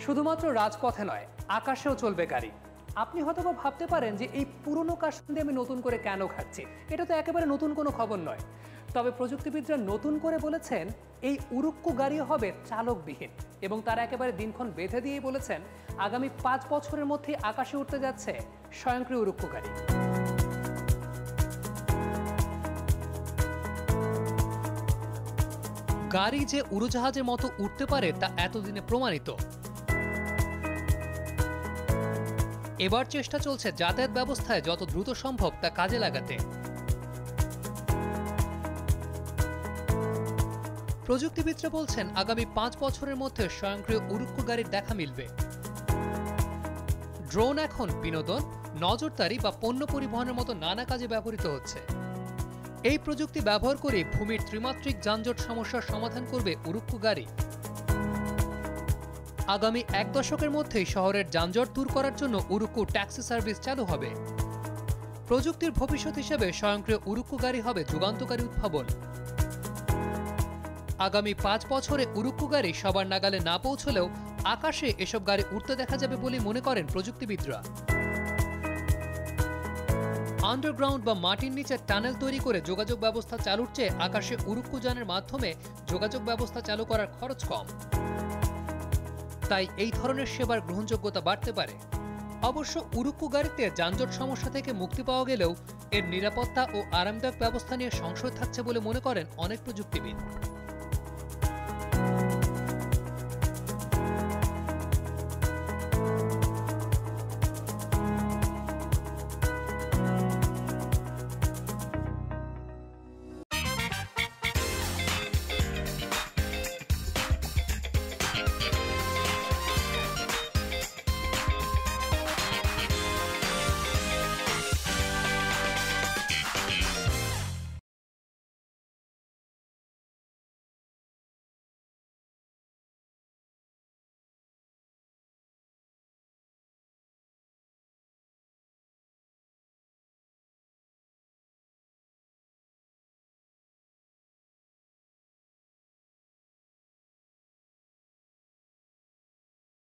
শুধুমাত্র রাজপথে নয়, আকাশেও চলবে গাড়ি। আপনি হয়তোবা ভাবতে পারেন যে এই পুরনো কাশফুল আমি নতুন করে কেন খাচ্ছি, এটা তো একেবারে নতুন কোনো খবর নয়। তবে প্রযুক্তিবিদরা নতুন করে বলেছেন এই উড়ুক্কু গাড়ি হবে চালকবিহীন, এবং তারা একেবারে দিনক্ষণ বেঁধে দিয়েই বলেছেন আগামী 5 বছরের মধ্যে আকাশে উঠতে যাচ্ছে স্বয়ংক্রিয় উড়ুক্কু গাড়ি। গাড়ি যে উড়োজাহাজের মতো উঠতে পারে তা এতদিনে প্রমাণিত। এবার চেষ্টা চলছে যাতায়াত ব্যবস্থায় যত দ্রুত সম্ভব তা কাজে লাগাতে। প্রযুক্তিবিদরা বলছেন আগামী 5 বছরের মধ্যে স্বয়ংক্রিয় উড়ুক্কু গাড়ির দেখা মিলবে। ড্রোন এখন বিনোদন, নজরদারি বা পণ্য পরিবহনের মতো নানা কাজে ব্যবহৃত হচ্ছে। এই প্রযুক্তি ব্যবহার করে ভূমির ত্রিমাত্রিক যানজট সমস্যার সমাধান করবে উড়ুক্কু গাড়ি। আগামী 1 দশকের মধ্যেই শহরের যানজট দূর করার জন্য উড়ুক্কু ট্যাক্সি সার্ভিস চালু হবে। প্রযুক্তির ভবিষ্যৎ হিসেবে স্বয়ংক্রিয় উড়ুক্কু গাড়ি হবে যুগান্তকারী উদ্ভাবন। আগামী 5 বছরে উড়ুক্কু গাড়ি সবার নাগালে না পৌঁছলেও আকাশে এসব গাড়ি উড়তে দেখা যাবে বলে মনে করেন প্রযুক্তিবিদরা। আন্ডারগ্রাউন্ড বা মাটির নিচে টানেল তৈরি করে যোগাযোগ ব্যবস্থা চালুর চেয়ে আকাশে উড়ুক্কু যানের মাধ্যমে যোগাযোগ ব্যবস্থা চালু করার খরচ কম। তাই এই ধরনের সেবার গ্রহণযোগ্যতা বাড়তে পারে। অবশ্য উড়ুক্কু গাড়িতে যানজট সমস্যা থেকে মুক্তি পাওয়া গেলেও এর নিরাপত্তা ও আরামদায়ক ব্যবস্থা নিয়ে সংশয় থাকছে বলে মনে করেন অনেক প্রযুক্তিবিদ।